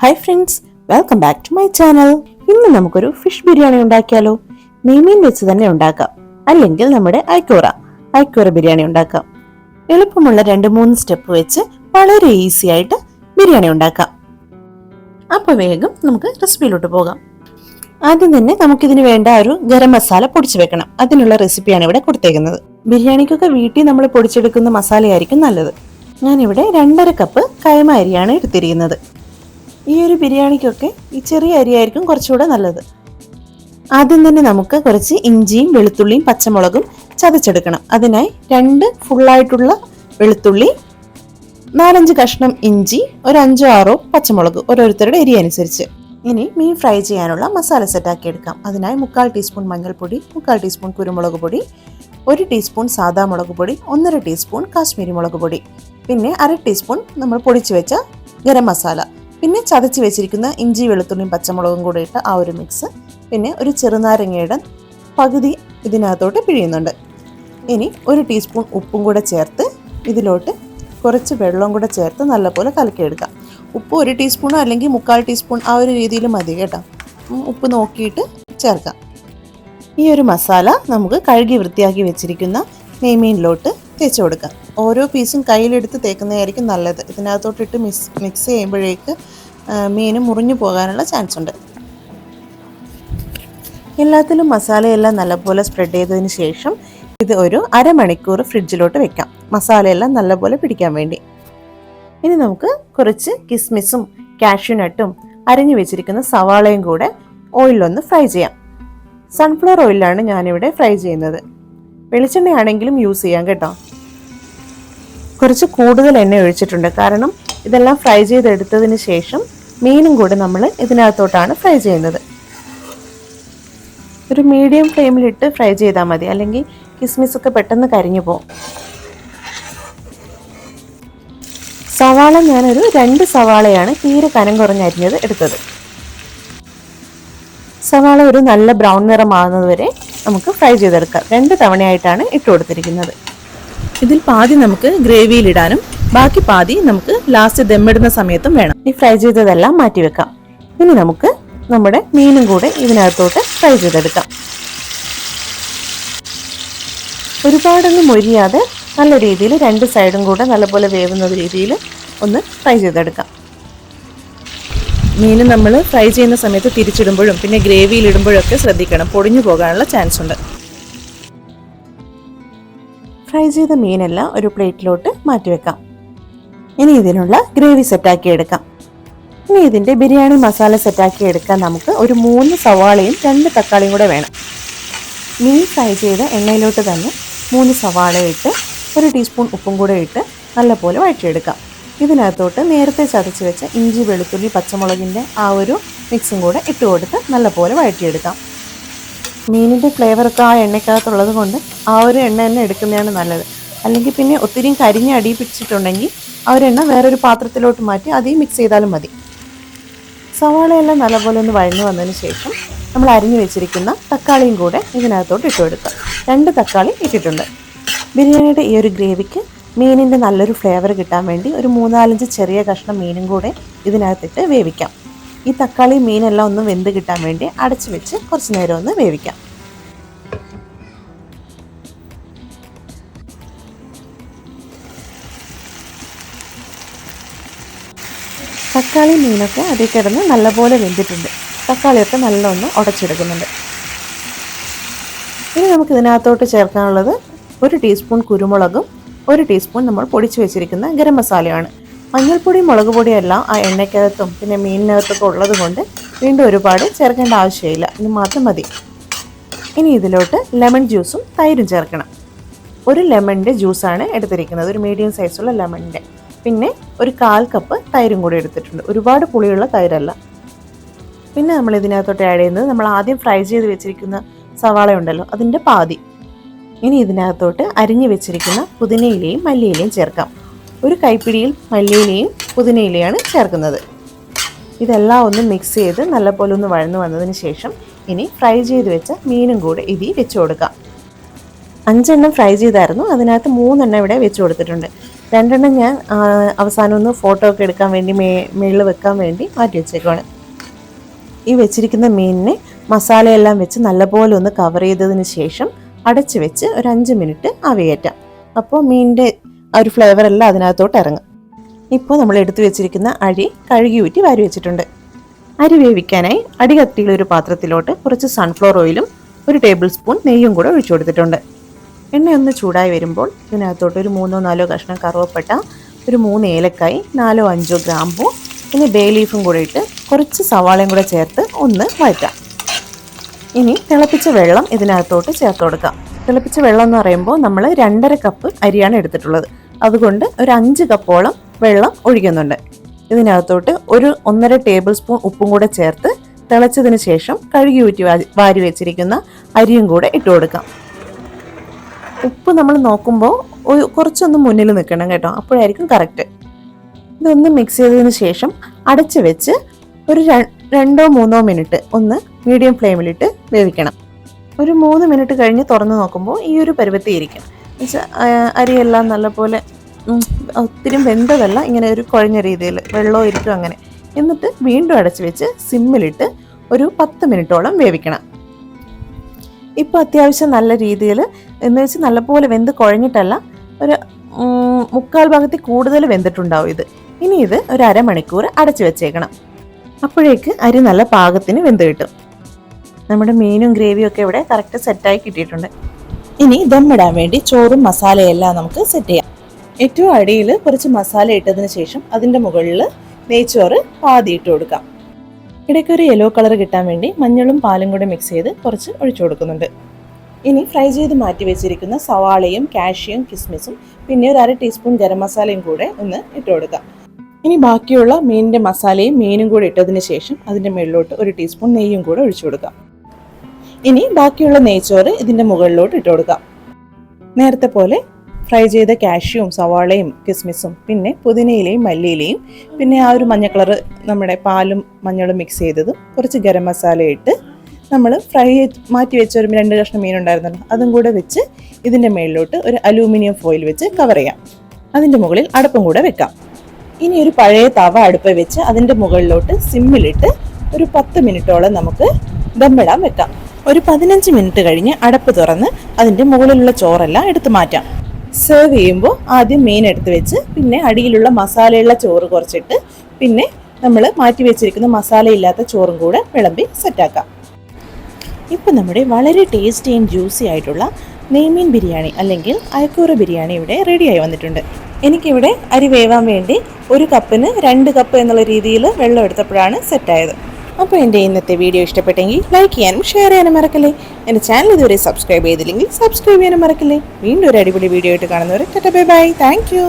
Hi friends, welcome back to my channel. ഇന്ന് നമുക്കൊരു fish biryani ഉണ്ടാക്കിയാലോ? നെയ്മീൻ വെച്ച് തന്നെ ഉണ്ടാക്കാം, അല്ലെങ്കിൽ നമ്മുടെ ഐക്കൂറ ബിരിയാണി ഉണ്ടാക്കാം. എളുപ്പമുള്ള 2-3 സ്റ്റെപ്പ് വെച്ച് വളരെ ഈസി ആയിട്ട് ബിരിയാണി ഉണ്ടാക്കാം. അപ്പോൾ വേഗം നമുക്ക് റെസിപ്പിയിലോട്ട് പോകാം. ആദ്യം തന്നെ നമുക്കിതിന് വേണ്ട ഒരു ഗരം മസാല പൊടിച്ചു വെക്കണം. അതിനുള്ള റെസിപ്പിയാണ് ഇവിടെ കൊടുത്തേക്കുന്നത്. ബിരിയാണിക്കൊക്കെ വീട്ടിൽ നമ്മൾ പൊടിച്ചെടുക്കുന്ന മസാലയായിരിക്കും നല്ലത്. ഞാനിവിടെ 2.5 കപ്പ് കൈമ അരിയാണ് എടുത്തിരിക്കുന്നത്. ഈ ഒരു ബിരിയാണിക്കൊക്കെ ഈ ചെറിയ അരിയായിരിക്കും കുറച്ചുകൂടെ നല്ലത്. ആദ്യം തന്നെ നമുക്ക് കുറച്ച് ഇഞ്ചിയും വെളുത്തുള്ളിയും പച്ചമുളകും ചതച്ചെടുക്കണം. അതിനായി 2 ഫുള്ളായിട്ടുള്ള വെളുത്തുള്ളി, 4-5 കഷ്ണം ഇഞ്ചി, ഒരു 5-6 പച്ചമുളക്, ഓരോരുത്തരുടെ എരി അനുസരിച്ച്. ഇനി മീൻ ഫ്രൈ ചെയ്യാനുള്ള മസാല സെറ്റാക്കി എടുക്കാം. അതിനായി 3/4 ടീസ്പൂൺ മഞ്ഞൾപ്പൊടി, 3/4 ടീസ്പൂൺ കുരുമുളക് പൊടി, 1 ടീസ്പൂൺ സാദാ മുളക് പൊടി, 1.5 ടീസ്പൂൺ കാശ്മീരി മുളക് പൊടി, പിന്നെ 1/2 ടീസ്പൂൺ നമ്മൾ പൊടിച്ചു വെച്ച ഗരം മസാല, പിന്നെ ചതച്ച് വെച്ചിരിക്കുന്ന ഇഞ്ചി വെളുത്തുള്ളിയും പച്ചമുളകും കൂടെ ഇട്ട് ആ ഒരു മിക്സ്, പിന്നെ ഒരു ചെറുനാരങ്ങയുടെ പകുതി ഇതിനകത്തോട്ട് പിഴിയുന്നുണ്ട്. ഇനി 1 ടീസ്പൂൺ ഉപ്പും കൂടെ ചേർത്ത് ഇതിലോട്ട് കുറച്ച് വെള്ളം കൂടെ ചേർത്ത് നല്ലപോലെ കലക്കിയെടുക്കാം. ഉപ്പ് 1 ടീസ്പൂണോ അല്ലെങ്കിൽ 3/4 ടീസ്പൂൺ ആ ഒരു രീതിയിൽ മതി കേട്ടോ. ഉപ്പ് നോക്കിയിട്ട് ചേർക്കാം. ഈ ഒരു മസാല നമുക്ക് കഴുകി വൃത്തിയാക്കി വെച്ചിരിക്കുന്ന നെയ്മീനിലോട്ട് തേച്ച് കൊടുക്കാം. ഓരോ പീസും കയ്യിലെടുത്ത് തേക്കുന്നതായിരിക്കും നല്ലത്. ഇതിനകത്തോട്ടിട്ട് മിക്സ് ചെയ്യുമ്പോഴേക്ക് മീൻ മുറിഞ്ഞു പോകാനുള്ള ചാൻസ് ഉണ്ട്. എല്ലാത്തിലും മസാലയെല്ലാം നല്ലപോലെ സ്പ്രെഡ് ചെയ്തതിന് ശേഷം ഇത് ഒരു അരമണിക്കൂർ ഫ്രിഡ്ജിലോട്ട് വെക്കാം, മസാലയെല്ലാം നല്ലപോലെ പിടിക്കാൻ വേണ്ടി. ഇനി നമുക്ക് കുറച്ച് കിസ്മിസും കാഷ്യൂനട്ടും അരിഞ്ഞു വെച്ചിരിക്കുന്ന സവാളയും കൂടെ ഓയിലൊന്ന് ഫ്രൈ ചെയ്യാം. സൺഫ്ലവർ ഓയിലാണ് ഞാനിവിടെ ഫ്രൈ ചെയ്യുന്നത്. വെളിച്ചെണ്ണയാണെങ്കിലും യൂസ് ചെയ്യാം കേട്ടോ. കുറച്ച് കൂടുതൽ എണ്ണ ഒഴിച്ചിട്ടുണ്ട്, കാരണം ഇതെല്ലാം ഫ്രൈ ചെയ്തെടുത്തതിന് ശേഷം മീനും കൂടെ നമ്മൾ ഇതിനകത്തോട്ടാണ് ഫ്രൈ ചെയ്യുന്നത്. ഒരു മീഡിയം ഫ്ലെയിമിലിട്ട് ഫ്രൈ ചെയ്താൽ മതി, അല്ലെങ്കിൽ കിസ്മിസൊക്കെ പെട്ടെന്ന് കരിഞ്ഞു പോകും. സവാള ഞാനൊരു 2 സവാളയാണ് തീരെ കനം കുറഞ്ഞ് അരിഞ്ഞത് എടുത്തത്. സവാള ഒരു നല്ല ബ്രൗൺ നിറമാകുന്നത് വരെ നമുക്ക് ഫ്രൈ ചെയ്തെടുക്കാം. 2 തവണയായിട്ടാണ് ഇട്ട് കൊടുത്തിരിക്കുന്നത്. ഇതിൽ പാതി നമുക്ക് ഗ്രേവിയിലിടാനും ബാക്കി പാതി നമുക്ക് ലാസ്റ്റ് ദമ്മിടുന്ന സമയത്തും വേണം. ഈ ഫ്രൈ ചെയ്തതെല്ലാം മാറ്റി വെക്കാം. ഇനി നമുക്ക് നമ്മുടെ മീനും കൂടെ ഇതിനകത്തോട്ട് ഫ്രൈ ചെയ്തെടുക്കാം. ഒരുപാടൊന്നും മൊരിയാതെ നല്ല രീതിയിൽ 2 സൈഡും കൂടെ നല്ലപോലെ വേവുന്ന രീതിയിൽ ഒന്ന് ഫ്രൈ ചെയ്തെടുക്കാം. മീൻ നമ്മൾ ഫ്രൈ ചെയ്യുന്ന സമയത്ത് തിരിച്ചിടുമ്പോഴും പിന്നെ ഗ്രേവിയിലിടുമ്പോഴൊക്കെ ശ്രദ്ധിക്കണം, പൊടിഞ്ഞു പോകാനുള്ള ചാൻസ് ഉണ്ട്. ഫ്രൈ ചെയ്ത മീനെല്ലാം ഒരു പ്ലേറ്റിലോട്ട് മാറ്റി വെക്കാം. ഇനി ഇതിനുള്ള ഗ്രേവി സെറ്റാക്കി എടുക്കാം. ഇനി ഇതിൻ്റെ ബിരിയാണി മസാല സെറ്റാക്കി എടുക്കാൻ നമുക്ക് ഒരു 3 സവാളയും 2 തക്കാളിയും കൂടെ വേണം. മീൻ ഫ്രൈ ചെയ്ത എണ്ണയിലോട്ട് തന്നെ 3 സവാള ഇട്ട് 1 ടീസ്പൂൺ ഉപ്പും കൂടെ ഇട്ട് നല്ലപോലെ വഴറ്റിയെടുക്കാം. ഇതിനകത്തോട്ട് നേരത്തെ ചതച്ച് വെച്ച ഇഞ്ചി വെളുത്തുള്ളി പച്ചമുളകിൻ്റെ ആ ഒരു മിക്സും കൂടെ ഇട്ട് കൊടുത്ത് നല്ലപോലെ വഴറ്റിയെടുക്കാം. മീനിൻ്റെ ഫ്ലേവറൊക്കെ ആ എണ്ണയ്ക്കകത്തുള്ളത് കൊണ്ട് ആ ഒരു എണ്ണ തന്നെ എടുക്കുന്നതാണ് നല്ലത്. അല്ലെങ്കിൽ പിന്നെ ഒത്തിരിയും കരിഞ്ഞ് അടി പിടിച്ചിട്ടുണ്ടെങ്കിൽ ആ ഒരു എണ്ണ വേറൊരു പാത്രത്തിലോട്ട് മാറ്റി അതിൽ മിക്സ് ചെയ്താലും മതി. സവാളയെല്ലാം നല്ലപോലെ ഒന്ന് വഴഞ്ഞു വന്നതിന് ശേഷം നമ്മൾ അരിഞ്ഞു വെച്ചിരിക്കുന്ന തക്കാളിയും കൂടെ ഇതിനകത്തോട്ട് ഇട്ട് കൊടുക്കുക. 2 തക്കാളി ഇട്ടിട്ടുണ്ട്. ബിരിയാണിയുടെ ഈ ഒരു ഗ്രേവിക്ക് മീനിൻ്റെ നല്ലൊരു ഫ്ലേവർ കിട്ടാൻ വേണ്ടി ഒരു 3-4 ചെറിയ കഷ്ണം മീനും കൂടെ ഇതിനകത്തിട്ട് വേവിക്കാം. ഈ തക്കാളി മീനെല്ലാം ഒന്ന് വെന്ത് കിട്ടാൻ വേണ്ടി അടച്ചു വെച്ച് കുറച്ച് നേരം ഒന്ന് വേവിക്കാം. തക്കാളി മീനൊക്കെ അതിൽ കിടന്ന് നല്ലപോലെ വെന്തിട്ടുണ്ട്. തക്കാളിയൊക്കെ നല്ലൊന്ന് ഉടച്ചെടുക്കുന്നുണ്ട്. ഇനി നമുക്ക് ഇതിനകത്തോട്ട് ചേർക്കാനുള്ളത് 1 ടീസ്പൂൺ കുരുമുളകും 1 ടീസ്പൂൺ നമ്മൾ പൊടിച്ചു വെച്ചിരിക്കുന്ന ഗരം മസാലയാണ്. മഞ്ഞൾപ്പൊടി മുളക് പൊടിയെല്ലാം ആ എണ്ണയ്ക്കകത്തും പിന്നെ മീനിനകത്തൊക്കെ ഉള്ളത് കൊണ്ട് വീണ്ടും ഒരുപാട് ചേർക്കേണ്ട ആവശ്യമില്ല, ഇത് മാത്രം മതി. ഇനി ഇതിലോട്ട് ലെമൺ ജ്യൂസും തൈരും ചേർക്കണം. 1 ലെമണിൻ്റെ ജ്യൂസാണ് എടുത്തിരിക്കുന്നത്, ഒരു മീഡിയം സൈസുള്ള ലെമണിൻ്റെ. പിന്നെ ഒരു 1/4 കപ്പ് തൈരും കൂടി എടുത്തിട്ടുണ്ട്, ഒരുപാട് പുളിയുള്ള തൈരല്ല. പിന്നെ നമ്മൾ ഇതിനകത്തോട്ട് ആഡ് ചെയ്യുന്നത് നമ്മൾ ആദ്യം ഫ്രൈ ചെയ്ത് വെച്ചിരിക്കുന്ന സവാള ഉണ്ടല്ലോ, അതിൻ്റെ പാതി. ഇനി ഇതിനകത്തോട്ട് അരിഞ്ഞു വെച്ചിരിക്കുന്ന പുതിനയിലയും മല്ലിയിലയും ചേർക്കാം. ഒരു കൈപ്പിടിയിൽ മല്ലിയിലയും പുതിനയിലയാണ് ചേർക്കുന്നത്. ഇതെല്ലാം ഒന്ന് മിക്സ് ചെയ്ത് നല്ലപോലെ ഒന്ന് വഴന്നു വന്നതിന് ശേഷം ഇനി ഫ്രൈ ചെയ്ത് വെച്ച മീനും കൂടെ ഇതിൽ വെച്ച് കൊടുക്കാം. 5 എണ്ണം ഫ്രൈ ചെയ്തായിരുന്നു, അതിനകത്ത് 3 എണ്ണം ഇവിടെ വെച്ച് കൊടുത്തിട്ടുണ്ട്. രണ്ടെണ്ണം ഞാൻ അവസാനം ഒന്ന് ഫോട്ടോ ഒക്കെ എടുക്കാൻ വേണ്ടി മേളിൽ വെക്കാൻ വേണ്ടി മാറ്റി വെച്ചേക്കുവാണ്. ഈ വെച്ചിരിക്കുന്ന മീനിനെ മസാലയെല്ലാം വെച്ച് നല്ലപോലെ ഒന്ന് കവർ ചെയ്തതിന് ശേഷം അടച്ച് വെച്ച് ഒരു 5 മിനിറ്റ് ആവിയേറ്റാം. അപ്പോൾ മീനിൻ്റെ ആ ഒരു ഫ്ലേവർ എല്ലാം അതിനകത്തോട്ട് ഇറങ്ങും. ഇപ്പോൾ നമ്മൾ എടുത്തു വെച്ചിരിക്കുന്ന അരി കഴുകി ഊറ്റി വാരി വെച്ചിട്ടുണ്ട്. അരി വേവിക്കാനായി അടികട്ടിയുള്ള ഒരു പാത്രത്തിലോട്ട് കുറച്ച് സൺഫ്ലവർ ഓയിലും 1 ടേബിൾ സ്പൂൺ നെയ്യും കൂടെ ഒഴിച്ചു കൊടുത്തിട്ടുണ്ട്. എണ്ണ ഒന്ന് ചൂടായി വരുമ്പോൾ ഇതിനകത്തോട്ട് ഒരു 3-4 കഷ്ണം കറുവപ്പട്ട, ഒരു 3 ഏലക്കായി, 4-5 ഗ്രാമ്പൂ, പിന്നെ ബേ ലീഫും കൂടെ ഇട്ട് കുറച്ച് സവാളയും കൂടെ ചേർത്ത് ഒന്ന് വഴറ്റാം. ഇനി തിളപ്പിച്ച വെള്ളം ഇതിനകത്തോട്ട് ചേർത്ത് കൊടുക്കാം. തിളപ്പിച്ച വെള്ളം എന്ന് പറയുമ്പോൾ നമ്മൾ 2.5 കപ്പ് അരിയാണ് എടുത്തിട്ടുള്ളത്. അതുകൊണ്ട് ഒരു 5 കപ്പോളം വെള്ളം ഒഴിക്കുന്നുണ്ട്. ഇതിനകത്തോട്ട് ഒരു 1.5 ടേബിൾ സ്പൂൺ ഉപ്പും കൂടെ ചേർത്ത് തിളച്ചതിന് ശേഷം കഴുകി ഊറ്റി വാരി വെച്ചിരിക്കുന്ന അരിയും കൂടെ ഇട്ട് കൊടുക്കാം. ഉപ്പ് നമ്മൾ നോക്കുമ്പോൾ കുറച്ചൊന്ന് മുന്നിൽ നിൽക്കണം കേട്ടോ, അപ്പോഴായിരിക്കും കറക്റ്റ്. ഇതൊന്ന് മിക്സ് ചെയ്തതിന് ശേഷം അടച്ച് വെച്ച് ഒരു 2-3 മിനിറ്റ് ഒന്ന് മീഡിയം ഫ്ലെയിമിലിട്ട് വേവിക്കണം. ഒരു 3 മിനിറ്റ് കഴിഞ്ഞ് തുറന്ന് നോക്കുമ്പോൾ ഈ ഒരു പരുവത്തിയിരിക്കും. അരിയെല്ലാം നല്ലപോലെ ഒത്തിരി വെന്തതല്ല, ഇങ്ങനെ ഒരു കുഴഞ്ഞ രീതിയിൽ വെള്ളവും ഇരിക്കും അങ്ങനെ. എന്നിട്ട് വീണ്ടും അടച്ച് വെച്ച് സിമ്മിലിട്ട് ഒരു 10 മിനിറ്റോളം വേവിക്കണം. ഇപ്പോൾ അത്യാവശ്യം നല്ല രീതിയിൽ എന്ന് വെച്ച് നല്ലപോലെ വെന്ത് കുഴഞ്ഞിട്ടല്ല, ഒരു 3/4 ഭാഗത്തിൽ കൂടുതൽ വെന്തിട്ടുണ്ടാവും ഇത്. ഇനി ഇത് ഒരു അരമണിക്കൂർ അടച്ചു വെച്ചേക്കണം. അപ്പോഴേക്ക് അരി നല്ല പാകത്തിന് വെന്ത് കിട്ടും. നമ്മുടെ മീനും ഗ്രേവിയും ഒക്കെ ഇവിടെ കറക്റ്റ് സെറ്റായി കിട്ടിയിട്ടുണ്ട്. ഇനി ദമ്മിടാൻ വേണ്ടി ചോറും മസാലയെല്ലാം നമുക്ക് സെറ്റ് ചെയ്യാം. ഏറ്റവും അടിയിൽ കുറച്ച് മസാല ഇട്ടതിന് ശേഷം അതിൻ്റെ മുകളിൽ നെയ്ച്ചോറ് പാതി ഇട്ട് കൊടുക്കാം. ഇടയ്ക്ക് ഒരു യെല്ലോ കളർ കിട്ടാൻ വേണ്ടി മഞ്ഞളും പാലും കൂടെ മിക്സ് ചെയ്ത് കുറച്ച് ഒഴിച്ചു കൊടുക്കുന്നുണ്ട്. ഇനി ഫ്രൈ ചെയ്ത് മാറ്റി വെച്ചിരിക്കുന്ന സവാളയും കാഷ്യും കിസ്മിസും പിന്നെ ഒരു 1/2 ടീസ്പൂൺ ഗരം മസാലയും കൂടെ ഒന്ന് ഇട്ട് കൊടുക്കാം. ഇനി ബാക്കിയുള്ള മീനിൻ്റെ മസാലയും മീനും കൂടെ ഇട്ടതിന് ശേഷം അതിൻ്റെ മുകളിലോട്ട് 1 ടീസ്പൂൺ നെയ്യും കൂടെ ഒഴിച്ചു കൊടുക്കാം. ഇനി ബാക്കിയുള്ള നെയ്ച്ചോറ് ഇതിൻ്റെ മുകളിലോട്ട് ഇട്ട് കൊടുക്കാം. നേരത്തെ പോലെ ഫ്രൈ ചെയ്ത കാഷ്യും സവാളയും കിസ്മിസും പിന്നെ പുതിനയിലയും മല്ലിയിലയും പിന്നെ ആ ഒരു മഞ്ഞ കളർ നമ്മുടെ പാലും മഞ്ഞളും മിക്സ് ചെയ്തതും കുറച്ച് ഗരം മസാല ഇട്ട് നമ്മൾ ഫ്രൈ മാറ്റി വെച്ച ഒരു 2 കഷ്ണം മീനുണ്ടായിരുന്നല്ലോ അതും കൂടെ വെച്ച് ഇതിൻ്റെ മുകളിലോട്ട് ഒരു അലൂമിനിയം ഫോയിൽ വെച്ച് കവർ ചെയ്യാം. അതിൻ്റെ മുകളിൽ അടപ്പും കൂടെ വെക്കാം. ഇനി ഒരു പഴയ തവ അടുപ്പ് വെച്ച് അതിൻ്റെ മുകളിലോട്ട് സിമ്മിലിട്ട് ഒരു 10 മിനിറ്റോളം നമുക്ക് ദമ്മിടാൻ വെക്കാം. ഒരു 15 മിനിറ്റ് കഴിഞ്ഞ് അടപ്പ് തുറന്ന് അതിൻ്റെ മുകളിലുള്ള ചോറെല്ലാം എടുത്തു മാറ്റാം. സെർവ് ചെയ്യുമ്പോൾ ആദ്യം മീൻ എടുത്ത് വെച്ച് പിന്നെ അടിയിലുള്ള മസാലയുള്ള ചോറ് കുറച്ചിട്ട് പിന്നെ നമ്മൾ മാറ്റി വെച്ചിരിക്കുന്ന മസാലയില്ലാത്ത ചോറും കൂടെ വിളമ്പി സെറ്റാക്കാം. ഇപ്പോൾ നമ്മുടെ വളരെ ടേസ്റ്റി ആൻഡ് ജ്യൂസി ആയിട്ടുള്ള നെയ്മീൻ ബിരിയാണി അല്ലെങ്കിൽ അയക്കൂറ ബിരിയാണി ഇവിടെ റെഡിയായി വന്നിട്ടുണ്ട്. എനിക്കിവിടെ അരി വേവാൻ വേണ്ടി 1 കപ്പിന് 2 കപ്പ് എന്നുള്ള രീതിയിൽ വെള്ളം എടുത്തപ്പോഴാണ് സെറ്റായത്. അപ്പോൾ എൻ്റെ ഇന്നത്തെ വീഡിയോ ഇഷ്ടപ്പെട്ടെങ്കിൽ ലൈക്ക് ചെയ്യാനും ഷെയർ ചെയ്യാനും മറക്കല്ലേ. എൻ്റെ ചാനൽ ഇതുവരെ സബ്സ്ക്രൈബ് ചെയ്തില്ലെങ്കിൽ സബ്സ്ക്രൈബ് ചെയ്യാനും മറക്കല്ലേ. വീണ്ടും ഒരു അടിപൊളി വീഡിയോ ആയിട്ട് കാണുന്നവരെ tata bye bye. Thank you.